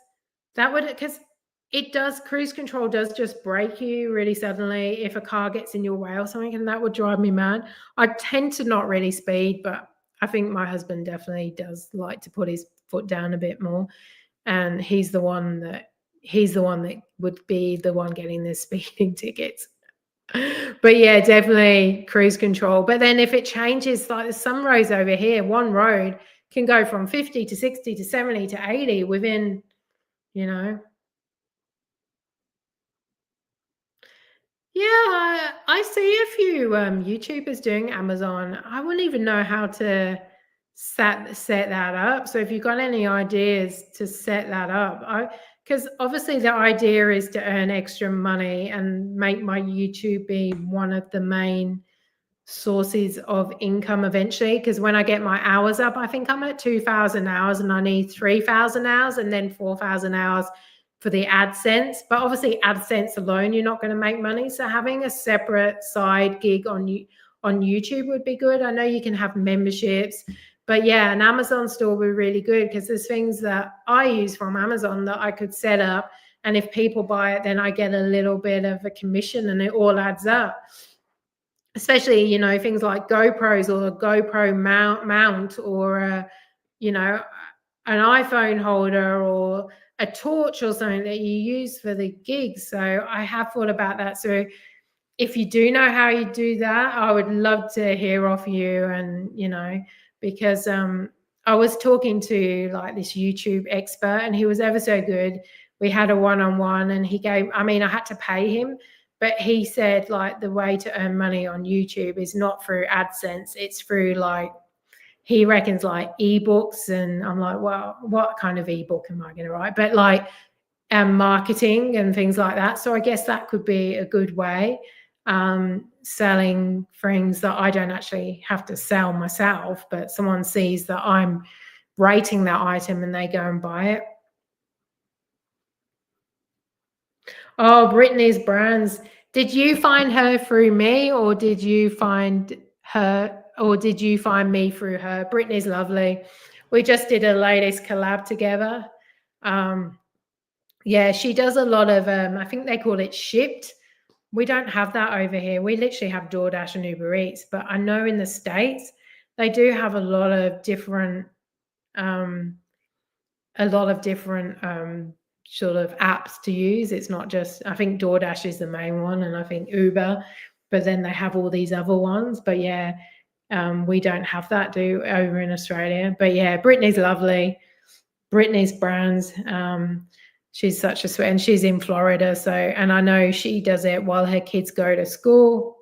Speaker 1: cruise control does just break you really suddenly if a car gets in your way or something, and that would drive me mad. I tend to not really speed, but I think my husband definitely does like to put his foot down a bit more, and he's the one that would be the one getting the speeding tickets. But yeah, definitely cruise control. But then if it changes, like there's some roads over here, one road can go from 50 to 60 to 70 to 80 within, Yeah, I see a few YouTubers doing Amazon. I wouldn't even know how to set that up. So if you've got any ideas to set that up, because obviously the idea is to earn extra money and make my YouTube be one of the main sources of income eventually. Because when I get my hours up, I think I'm at 2,000 hours and I need 3,000 hours and then 4,000 hours for the AdSense. But obviously AdSense alone, you're not going to make money. So having a separate side gig on YouTube would be good. I know you can have memberships, but yeah, an Amazon store would be really good, because there's things that I use from Amazon that I could set up. And if people buy it, then I get a little bit of a commission and it all adds up. Especially, things like GoPros or a GoPro mount or, an iPhone holder or a torch or something that you use for the gigs. So I have thought about that. So if you do know how you do that, I would love to hear off you. And, because I was talking to like this YouTube expert and he was ever so good. We had a one-on-one and I had to pay him, but he said like the way to earn money on YouTube is not through AdSense. It's through like he reckons like ebooks, and I'm like, well, what kind of ebook am I going to write? But like marketing and things like that. So I guess that could be a good way, selling things that I don't actually have to sell myself, but someone sees that I'm rating that item and they go and buy it. Oh, Brittany's Brands. Did you find her through me, or did you find her, or did you find me through her? Brittany's lovely. We just did a latest collab together. Yeah, she does a lot of, I think they call it Shipt. We don't have that over here. We literally have DoorDash and Uber Eats, but I know in the States, they do have a lot of different, sort of apps to use. It's not just, I think DoorDash is the main one, and I think Uber, but then they have all these other ones. But yeah, we don't have that over in Australia. But yeah, Brittany's lovely. Brittany's Brands. She's such a sweet, and she's in Florida. So, and I know she does it while her kids go to school.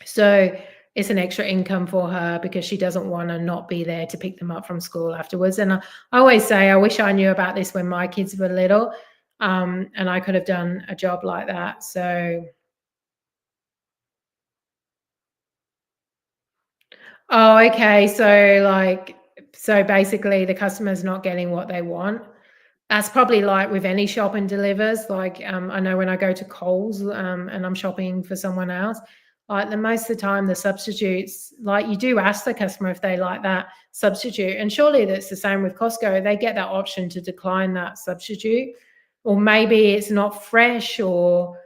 Speaker 1: So it's an extra income for her because she doesn't want to not be there to pick them up from school afterwards. And I always say, I wish I knew about this when my kids were little, and I could have done a job like that. So, oh, okay. So basically the customer's not getting what they want. That's probably like with any shop and delivers. Like, I know when I go to Coles, and I'm shopping for someone else, like the most of the time the substitutes, like you do ask the customer if they like that substitute, and surely that's the same with Costco. They get that option to decline that substitute, or maybe it's not fresh, or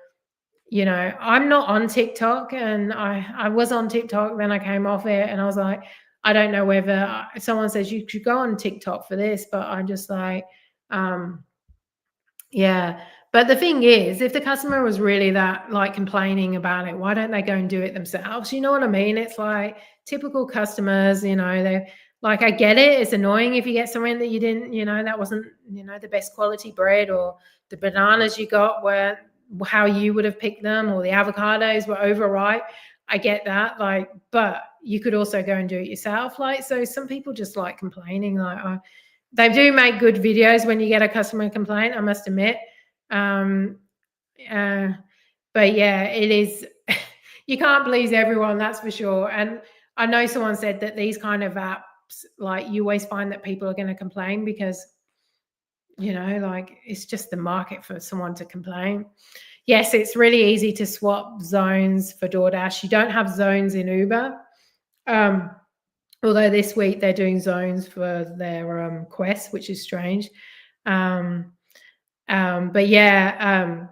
Speaker 1: I'm not on TikTok, and I was on TikTok, then I came off it, and I was like, I don't know whether someone says you should go on TikTok for this, but I'm just like, yeah. But the thing is, if the customer was really that like complaining about it, why don't they go and do it themselves? You know what I mean? It's like typical customers, they like, I get it. It's annoying if you get something that you didn't, that wasn't, the best quality bread, or the bananas you got were how you would have picked them, or the avocados were overripe. I get that. Like, but you could also go and do it yourself. Like, so some people just like complaining, like, they do make good videos when you get a customer complaint, I must admit. But yeah, it is, you can't please everyone, that's for sure. And I know someone said that these kind of apps, like you always find that people are going to complain because, like it's just the market for someone to complain. Yes, it's really easy to swap zones for DoorDash. You don't have zones in Uber. Although this week they're doing zones for their Quest, which is strange. But yeah,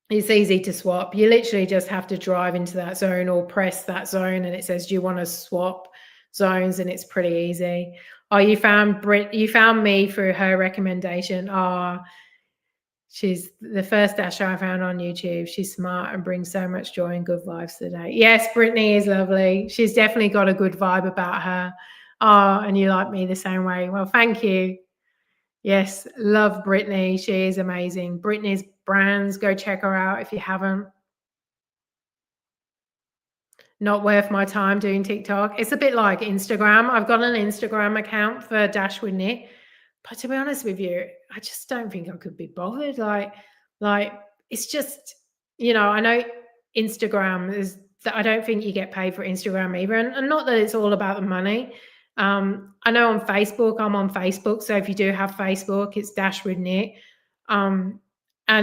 Speaker 1: it's easy to swap. You literally just have to drive into that zone or press that zone, and it says, do you want to swap zones? And it's pretty easy. Oh, you found me through her recommendation. Oh, she's the first Dasher I found on YouTube. She's smart and brings so much joy and good vibes today. Yes, Brittany is lovely. She's definitely got a good vibe about her. Oh, and you like me the same way. Well, thank you. Yes, love Brittany. She is amazing. Brittany's Brands, go check her out if you haven't. Not worth my time doing TikTok. It's a bit like Instagram. I've got an Instagram account for Dash with Nick. But to be honest with you, I just don't think I could be bothered. Like it's just, I know Instagram is that I don't think you get paid for Instagram either. And not that it's all about the money. I know on Facebook, I'm on Facebook. So if you do have Facebook, it's Dash with Nick. And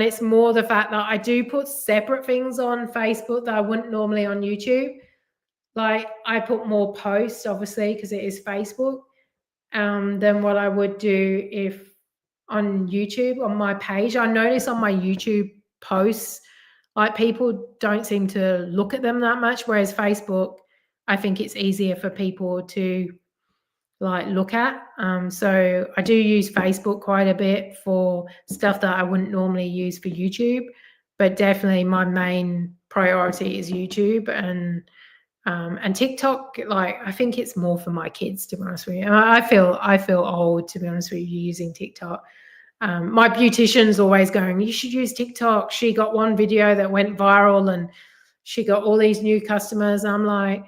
Speaker 1: it's more the fact that I do put separate things on Facebook that I wouldn't normally on YouTube. Like I put more posts, obviously, because it is Facebook. Than what I would do if on YouTube on my page. I notice on my YouTube posts, like people don't seem to look at them that much, whereas Facebook, I think it's easier for people to like look at. So I do use Facebook quite a bit for stuff that I wouldn't normally use for YouTube, but definitely my main priority is YouTube. And TikTok, like I think it's more for my kids, to be honest with you. I feel old, to be honest with you, using TikTok. My beautician's always going, you should use TikTok. She got one video that went viral and she got all these new customers. I'm like,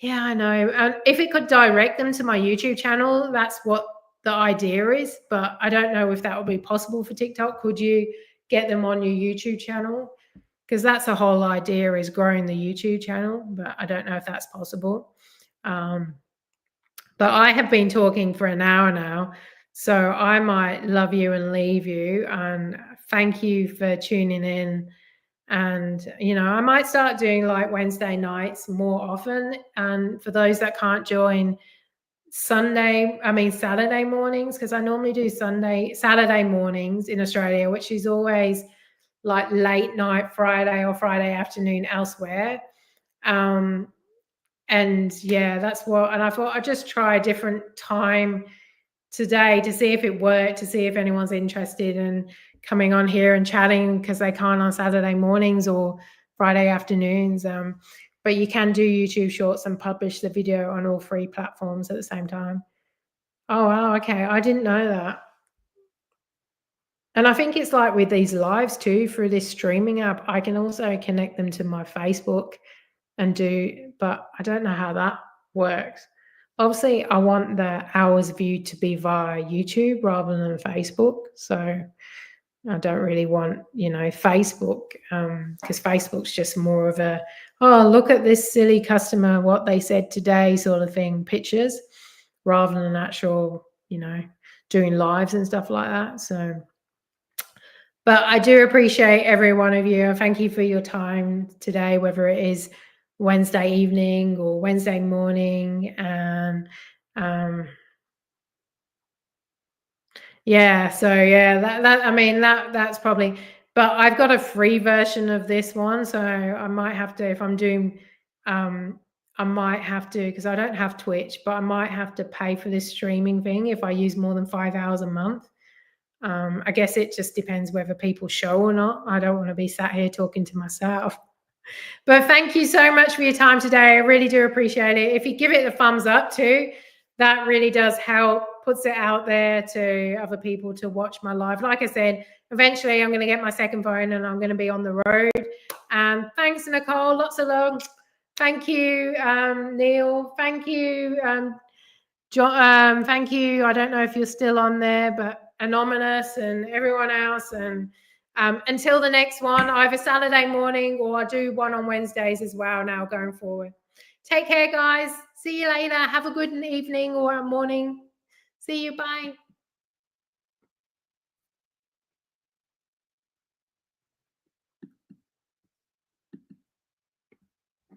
Speaker 1: Yeah, I know. And if it could direct them to my YouTube channel, that's what the idea is. But I don't know if that would be possible for TikTok. Could you get them on your YouTube channel? Because that's the whole idea, is growing the YouTube channel. But I don't know if that's possible. But I have been talking for an hour now, so I might love you and leave you. And thank you for tuning in. And, I might start doing like Wednesday nights more often. And for those that can't join, Saturday mornings, because I normally do Saturday mornings in Australia, which is always like late night Friday or Friday afternoon elsewhere. And yeah, and I thought I'd just try a different time today to see if it worked, to see if anyone's interested in coming on here and chatting, because they can't on Saturday mornings or Friday afternoons. But you can do YouTube Shorts and publish the video on all 3 platforms at the same time. Oh, wow. Okay. I didn't know that. And I think it's like with these lives too, through this streaming app, I can also connect them to my Facebook but I don't know how that works. Obviously, I want the hours viewed to be via YouTube rather than Facebook. So I don't really want, Facebook, because Facebook's just more of a, oh, look at this silly customer, what they said today sort of thing, pictures, rather than actual, doing lives and stuff like that. So, but I do appreciate every one of you. Thank you for your time today, whether it is Wednesday evening or Wednesday morning. And yeah, so yeah, that's probably, but I've got a free version of this one, so I might have to, if I'm doing, I might have to, because I don't have Twitch, but I might have to pay for this streaming thing if I use more than 5 hours a month. I guess it just depends whether people show or not. I don't want to be sat here talking to myself. But thank you so much for your time today. I really do appreciate it. If you give it a thumbs up too, that really does help, puts it out there to other people to watch my live. Like I said, eventually I'm going to get my second phone and I'm going to be on the road. And thanks, Nicole. Lots of love. Thank you, Neil. Thank you, John. Thank you. I don't know if you're still on there, but Anonymous and everyone else. And until the next one, either Saturday morning or I do one on Wednesdays as well now going forward. Take care, guys. See you later. Have a good evening or a morning. See you. Bye.